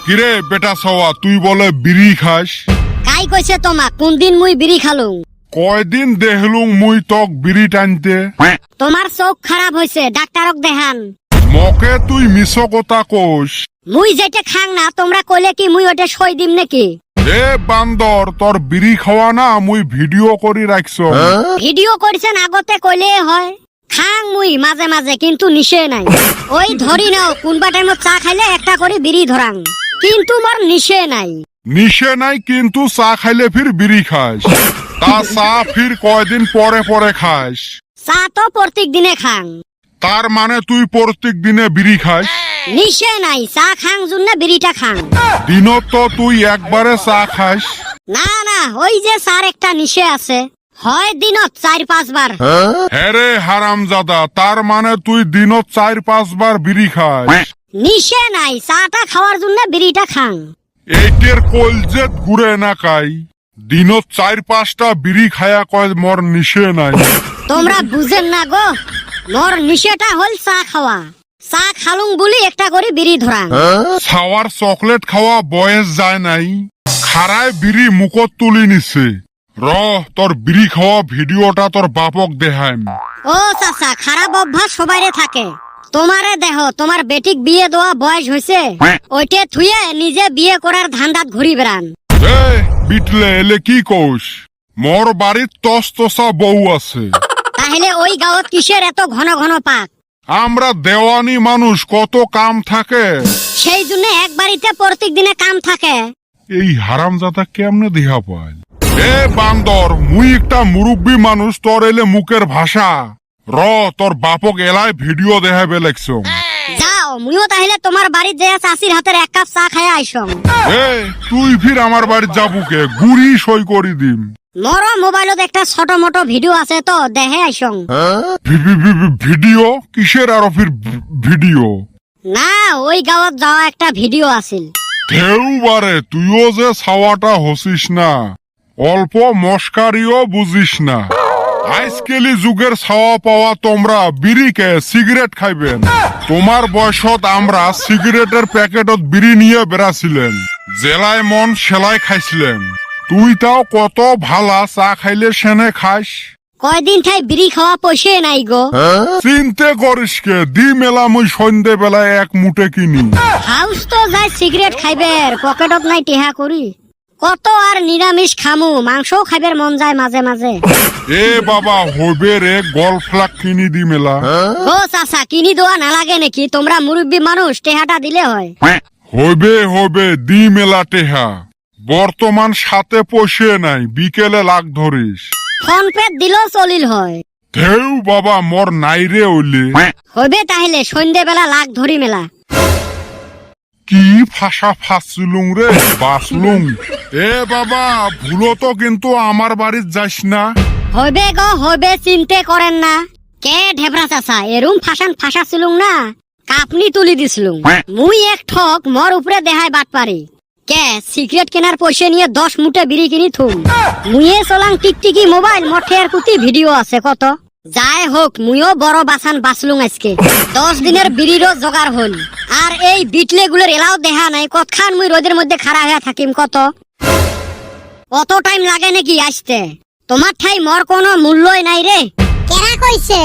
কিরে বেটা সওয়া, তুই বলে বিড়ি খাস? কাই কইছে তোমা কোন দিন মুই বিড়ি খালুম? কয়দিন দেখলুম মুই তক বিড়ি টানতে। তোমার চোখ খারাপ হইছে, ডাক্তারক দেখান। মকে তুই মিছ কথা কোস। মুই যেটা খাং না তোমরা কইলে কি মুই ওটা সই দিম নাকি? এ বান্দর, তোর বিড়ি খাওয়া না মুই ভিডিও করি রাখছ। ভিডিও করছেন আগতে কইলে হয়। খাং মুই মাঝে মাঝে, কিন্তু নিশে নাই। ওই ধরি নাও কোনবা টাইমত চা খাইলে একটা করে বিড়ি ধরাং, কিন্তু মোর নিশে নাই। নিশে নাই কিন্তু চা খাইলে ফির বিড়ি খাস। তা চা ফির কয়দিন পরে পরে খাস? চা তো প্রত্যেক দিনে খাং। তার মানে তুই প্রত্যেক দিনে বিড়ি খাস? নিশে নাই, চা খাং জন্য বিড়িটা খাং। দিনত তো তুই একবারে চা খাস। না না, ওই যে চার একটা নিশে আছে, হয় দিনত 4-5 বার। হ্যাঁ রে হারামজাদা, তার মানে তুই দিনত 4-5 বার বিড়ি খাস। নিশে নাই, চাটা খাওয়ার জন্য বিড়িটা খাং। এইটের কলজেত ঘুরে না কাই, দিনত 4-5টা বিড়ি খায়া কয় মোর নিশে নাই। তোমরা বুঝেন না গো, মোর নিশেটা হল চা খাওয়া। চা খালুং বলি একটা করে বিড়ি ধরাং। ছাওয়ার চকলেট খাওয়া বয়স যায় নাই, খারায় বিড়ি মুখত তুলি নিছে। র তোর বিড়ি খাওয়া ভিডিওটা তোর বাপক দেখাইম। ও চাচা, খারাপ অভ্যাস সবাইরে থাকে। তোমারে দেহ, তোমার বেটিক বিয়ে দেওয়া বয়স হয়েছে, ওইটে থুয়ে নিজে বিয়ে করার ধান্দাত ঘুরি বেড়ান। এ বিটলে এলে কি কোস? মোর বাড়ির তসতসা বউ আছে। তাহলে ওই গাঁৱত কিসের এত ঘন ঘন পাক? আমরা দেওয়ানি মানুষ, কত কাম থাকে। সেই জন্য এক বাড়িতে প্রত্যেক দিনে কাম থাকে। এই হারামজাদা কেমনে দেহা পায়? এ বান্দর, মুই একটা মুরব্বী মানুষ, তোর এলে মুখের ভাষা। র তোর বাপক এলায় ভিডিও দেখাবে লাগছ। যাও, মুইও তাহলে তোমার বাড়ির যে চাষির হাতের 1 কাপ চা খাইয়া আইসং। এ তুই ফির আমার বাড়ি যাবুকে, গুড়ি সই করি দিম। মোর মোবাইলত একটা ছোট মোটো ভিডিও আছে তো, দেখে আইসং। ভিডিও কিসের? আর ফির ভিডিও? না, ওই গাঁৱত যাওয়া একটা ভিডিও আছিল। ঢেউ বারে, তুইও যে ছাওয়াটা হসিস না, অল্প মস্কারিও বুঝিস না। আজকালি যুগের ছাওয়া পাওয়া তোমরা বিড়িকে সিগারেট খাইবেন। তোমার বয়সত আমরা সিগারেটের প্যাকেটত বিড়ি নিয়ে বেড়াছিলেন, জেলায় মন সেলাই খাইছিলেন। তুই তাও কত ভালা চা খাইলে সেনে খাস। কয়দিন ঠাই বিড়ি খাওয়া পয়সে নাই গো। চিন্তে করিস কে, দি মেলা মুই সন্ধে বেলায় 1 মুঠে কিনি। হাউস তো যাই সিগারেট খাইবের, পকেটত নাই টেহা করি। কত আর নিরামিষ খামু, মাংসও খাইবের মন যায় মাঝে মাঝে। এ বাবা, হইবে রে, গল্ফ ফ্লাগ কিনি দি মেলা। ও চাচা, কিনি দেওয়া নালাগে নাকি? তোমরা মুরব্বী মানুষ, টেহাটা দিলে হয়। হইবে দি মেলা টেহা। বর্তমান সাথে পয়সে নাই, বিকেলে লাগ ধরিস। ফোন পে দিলেও চলিল হয়। ঢেউ বাবা, মোর নাই রে ওইলে। হইবে তাহলে সন্ধ্যে বেলা লাগ ধরি মেলা। কি ফাঁসা ফাঁসলুং রে, বাসলুং। এ বাবা, ভুলো তো কিন্তু আমার বাড়ির যাস না। হইবে গো হইবে, চিন্তে করেন না। কে ঢেবরা চাচা, এরুম ফাঁসা ছিলুম না, কাপনি তুলি দিছিলুম। মুই এক ঠক, মোর উপরে দেহায় বাট পারি। কে সিগারেট কেনার পয়সা নিয়ে 10 মুঠে বিড়ি কিনি থুম। মুইয়ে চলাং টিকটিকি মোবাইল, মঠের প্রতি ভিডিও আছে কত। যাই হোক, মুইও বড় বাসান বাঁচলুম আজকে। 10 দিনের বিড়িরও জোগাড় হল। আর এই বিটলে গুলোর এলাও দেহা নাই, কতখান মুই রোদের মধ্যে খাড়া হয়ে থাকিম কত। অত টাইম লাগে নাকি আসতে? তোমার ঠাই মোর কোনো মূল্যই নাই রে। কেরা কইছে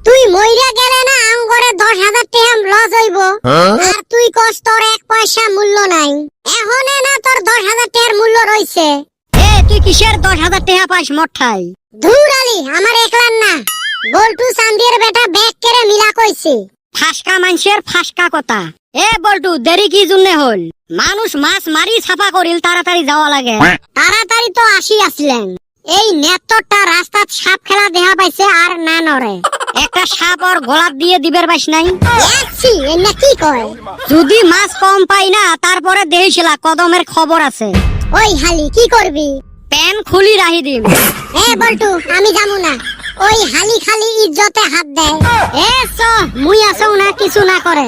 তুই মইরা গেলে না আঙ্গরে 10,000 টাকা লস হইব, আর তুই কস তোর 1 পয়সা মূল্য নাই। এখনে না তোর 10,000 টাকার মূল্য রইছে। এ তুই কিসের 10,000 টাকা পাইস মোর ঠাই? ধুর আলী, আমার একলান না, বল্টু চান্দির বেটা ব্যাগ কেড়ে মিলা কইছে। ফাঁসকা মানুষের ফাঁসকা কথা। এ বল্টু, দেরি কি জন্য হল? মানুষ মাছ মারি ছাপা করিল, তাড়াতাড়ি যাওয়া লাগে। তাড়াতাড়ি তো আসি আসলেন, এই নেত্রটা রাস্তাত সাপ খেলা দেখা পাইছে আর না নরে। একটা সাপ ওর গলাত দিয়ে দিবের পাইস নাই? যাচ্ছি, এনে কি কয়? যদি মাছ কম পাই না, তারপরে দেখিছিলা কদমের খবর আছে। ওই হালি কি করবি? প্যান খুলি রাহি দিম। এ বল্টু, আমি যাবো না। ওই হালি খালি ইজ্জতে হাত দেয়। এ চ, মুই আসং না, কিছু না করে।